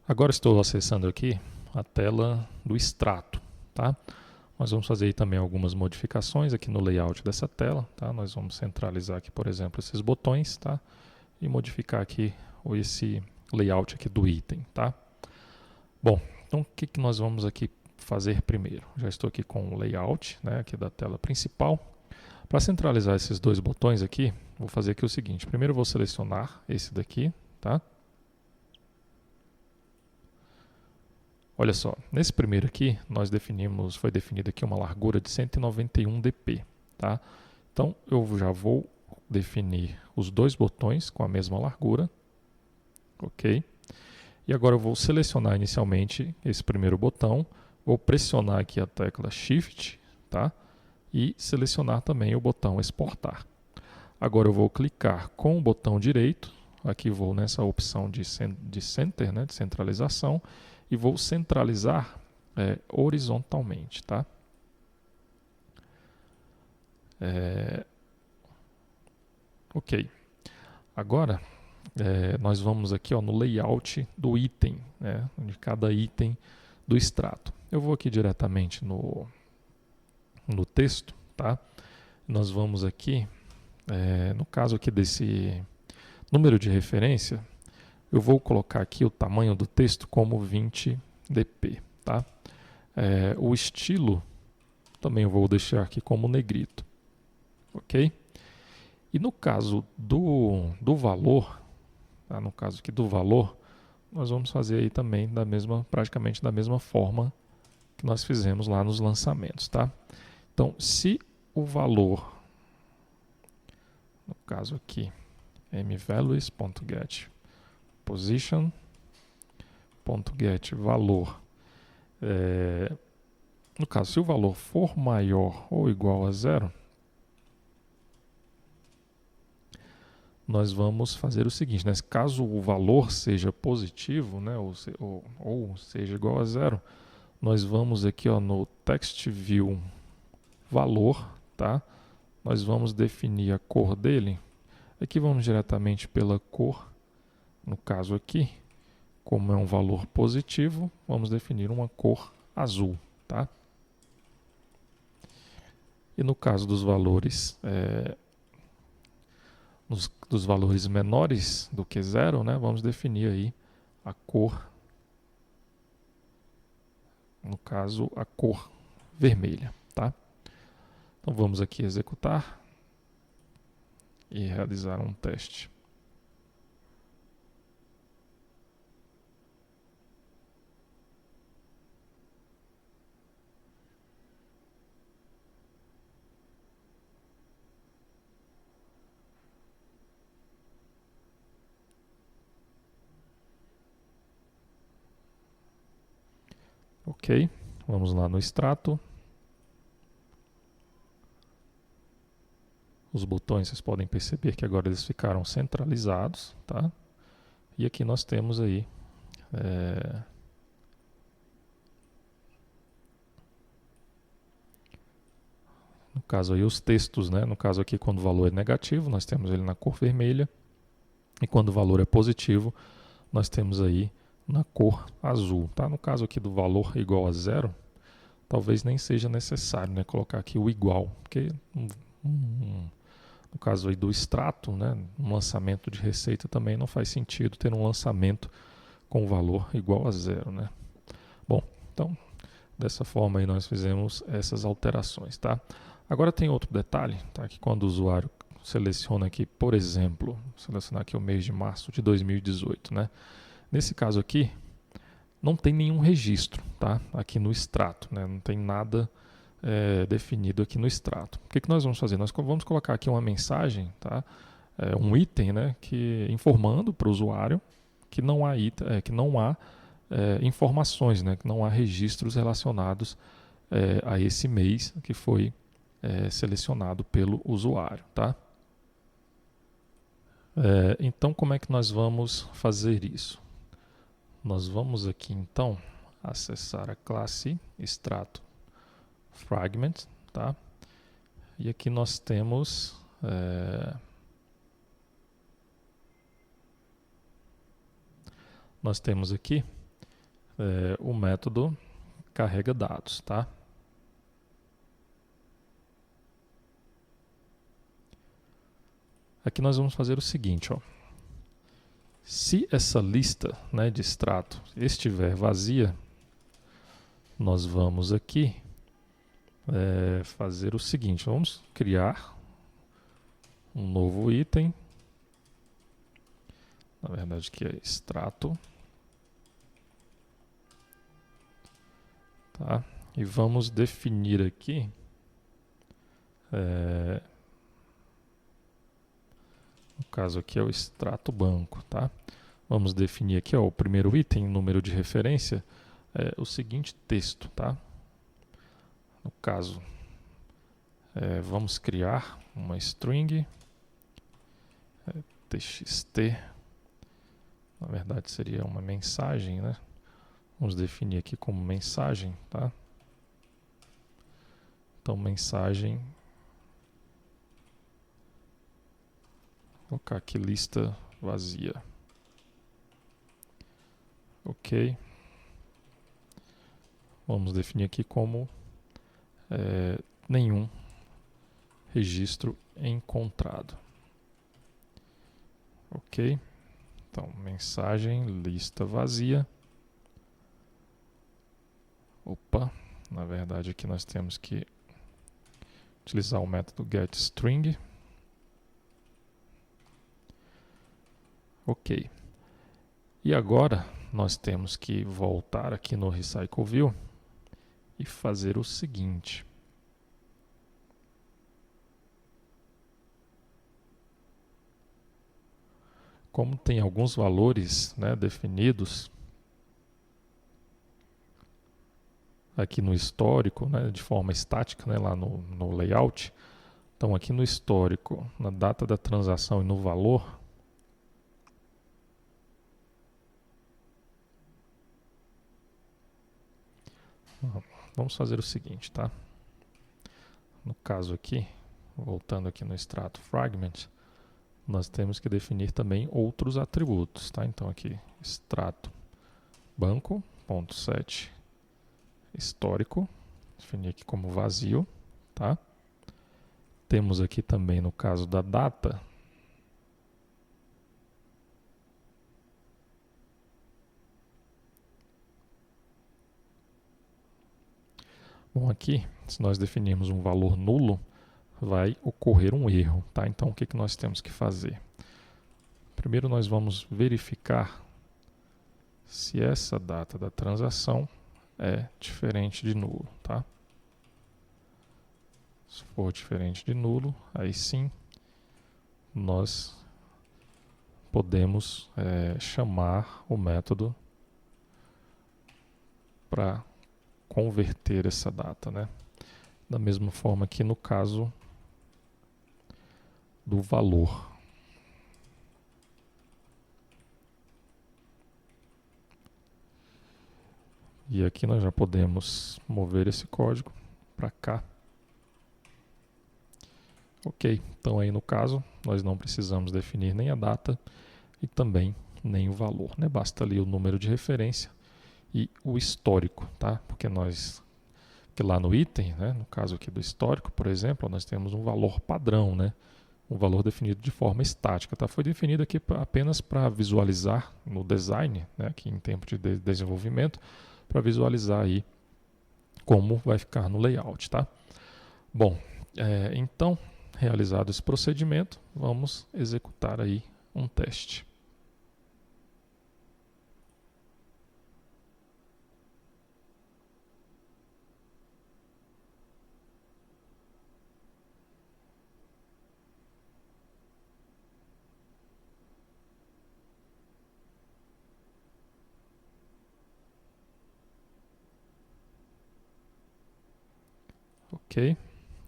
Agora estou acessando aqui a tela do extrato, tá? Nós vamos fazer aí também algumas modificações aqui no layout dessa tela, tá? Nós vamos centralizar aqui, por exemplo, esses botões, tá? E modificar aqui esse layout aqui do item, tá? Bom, então o que nós vamos aqui fazer primeiro? Já estou aqui com o layout, né, aqui da tela principal. Para centralizar esses dois botões aqui, vou fazer aqui o seguinte. Primeiro eu vou selecionar esse daqui, tá? Olha só, nesse primeiro aqui, foi definida aqui uma largura de 191 dp, tá? Então, eu já vou definir os dois botões com a mesma largura, ok? E agora eu vou selecionar inicialmente esse primeiro botão, vou pressionar aqui a tecla Shift, tá? E selecionar também o botão exportar. Agora eu vou clicar com o botão direito, aqui vou nessa opção de center, né, de centralização, e vou centralizar horizontalmente, tá? Ok. Agora nós vamos aqui no layout do item, né, de cada item do extrato. Eu vou aqui diretamente no texto, tá? Nós vamos aqui, no caso aqui desse número de referência, eu vou colocar aqui o tamanho do texto como 20 dp, tá? O estilo também eu vou deixar aqui como negrito, ok? E no caso do valor, tá? No caso aqui do valor, nós vamos fazer aí também praticamente da mesma forma que nós fizemos lá nos lançamentos, tá? Então, se o valor, no caso aqui, mvalues.get position.get valor, no caso, se o valor for maior ou igual a 0, nós vamos fazer o seguinte, né? Caso o valor seja positivo, né, ou seja igual a 0, nós vamos aqui no text view valor, tá? Nós vamos definir a cor dele. Aqui vamos diretamente pela cor. No caso aqui, como é um valor positivo, vamos definir uma cor azul, tá? E no caso dos valores dos valores menores do que 0, né, vamos definir aí a cor, no caso a cor vermelha, tá? Então vamos aqui executar e realizar um teste. Ok, vamos lá no extrato. Os botões, vocês podem perceber que agora eles ficaram centralizados, tá? E aqui nós temos aí no caso aí os textos, né? No caso aqui quando o valor é negativo, nós temos ele na cor vermelha, e quando o valor é positivo, nós temos aí na cor azul, tá? No caso aqui do valor igual a 0, talvez nem seja necessário, né, colocar aqui o igual, porque no caso aí do extrato, né, um lançamento de receita também não faz sentido ter um lançamento com valor igual a 0, né? Bom, então dessa forma aí nós fizemos essas alterações, tá? Agora tem outro detalhe, tá? Que quando o usuário seleciona aqui, por exemplo, selecionar aqui o mês de março de 2018, né? Nesse caso aqui, não tem nenhum registro, tá? Aqui no extrato, né? Não tem nada definido aqui no extrato. O que nós vamos fazer? Nós vamos colocar aqui uma mensagem, tá? Um item, né? Que informando para o usuário que não há informações, né? Que não há registros relacionados a esse mês que foi selecionado pelo usuário, tá? Então, como é que nós vamos fazer isso? Nós vamos aqui, então, acessar a classe extrato fragment, tá? E aqui nós temos aqui o método carrega dados, tá? Aqui nós vamos fazer o seguinte, ó. Se essa lista, né, de extrato estiver vazia, nós vamos aqui fazer o seguinte, vamos criar um novo item, na verdade que é extrato, tá? E vamos definir aqui no caso aqui é o extrato banco, tá? Vamos definir aqui, ó, o primeiro item, número de referência, o seguinte texto, tá? No caso, vamos criar uma string txt, na verdade seria uma mensagem, né? Vamos definir aqui como mensagem, tá? Então, mensagem, vou colocar aqui lista vazia. Ok. Vamos definir aqui como nenhum registro encontrado. Ok. Então, mensagem, lista vazia. Opa, na verdade aqui nós temos que utilizar o método getString. Ok. E agora nós temos que voltar aqui no RecycleView e fazer o seguinte. Como tem alguns valores, né, definidos aqui no histórico, né, de forma estática, né, lá no layout, então aqui no histórico, na data da transação e no valor, vamos fazer o seguinte, tá? No caso aqui, voltando aqui no extrato fragment, nós temos que definir também outros atributos, tá? Então aqui, extrato banco.set histórico, definir aqui como vazio, tá? Temos aqui também no caso da data, bom, aqui, se nós definirmos um valor nulo, vai ocorrer um erro, tá? Então, o que nós temos que fazer? Primeiro, nós vamos verificar se essa data da transação é diferente de nulo, tá? Se for diferente de nulo, aí sim, nós podemos chamar o método para converter essa data, né? Da mesma forma que no caso do valor. E aqui nós já podemos mover esse código para cá. Ok, então aí no caso nós não precisamos definir nem a data e também nem o valor, né? Basta ali o número de referência e o histórico, tá? Porque lá no item, né, no caso aqui do histórico, por exemplo, nós temos um valor padrão, né? Um valor definido de forma estática, tá? Foi definido aqui apenas para visualizar no design, né, aqui em tempo de desenvolvimento, para visualizar aí como vai ficar no layout, tá? Bom, então, realizado esse procedimento, vamos executar aí um teste. Ok,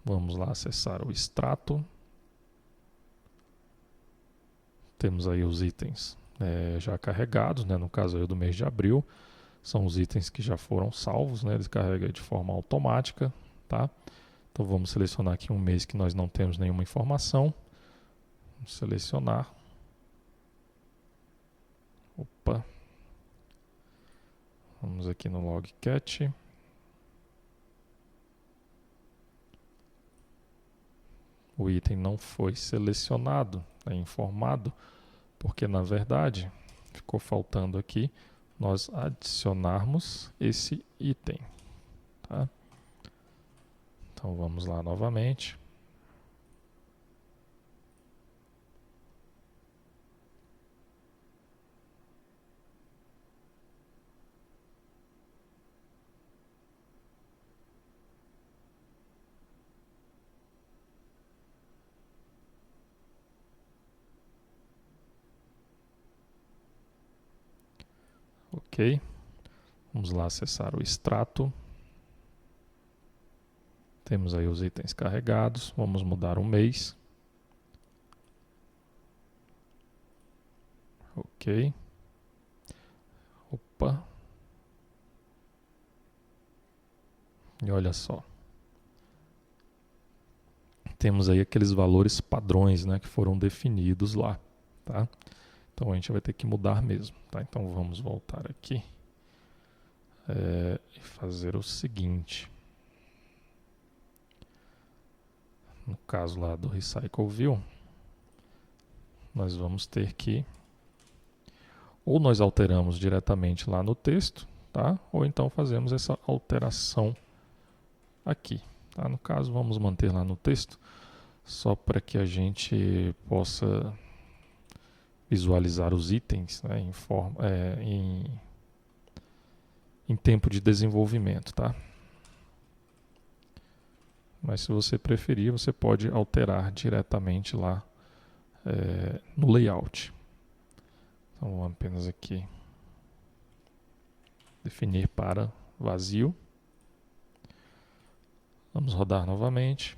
vamos lá acessar o extrato. Temos aí os itens já carregados, né? No caso aí do mês de abril, são os itens que já foram salvos, né? Eles carregam de forma automática, tá? Então vamos selecionar aqui um mês que nós não temos nenhuma informação. Vamos selecionar. Opa. Vamos Vamos aqui no logcat. O item não foi selecionado, informado, porque na verdade ficou faltando aqui nós adicionarmos esse item. Tá? Então vamos lá novamente. Ok, vamos lá acessar o extrato. Temos aí os itens carregados, vamos mudar o mês. Ok. Opa. E olha só. Temos aí aqueles valores padrões, né, que foram definidos lá, tá? Então a gente vai ter que mudar mesmo, tá? Então vamos voltar aqui e fazer o seguinte. No caso lá do Recycle View, nós vamos ter que ou nós alteramos diretamente lá no texto, tá? Ou então fazemos essa alteração aqui, tá? No caso, vamos manter lá no texto, só para que a gente possa visualizar os itens, né, em tempo de desenvolvimento, tá? Mas se você preferir, você pode alterar diretamente lá no layout. Então vamos apenas aqui definir para vazio. Vamos rodar novamente.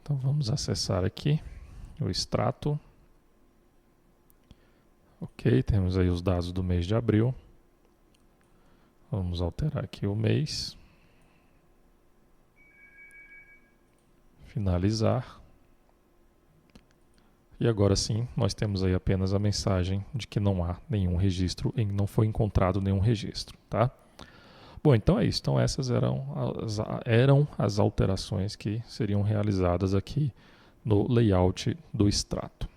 Então vamos acessar aqui o extrato. Ok, temos aí os dados do mês de abril. Vamos alterar aqui o mês. Finalizar. E agora sim, nós temos aí apenas a mensagem de que não há nenhum registro, não foi encontrado nenhum registro, tá? Bom, então é isso. Então essas eram as alterações que seriam realizadas aqui no layout do extrato.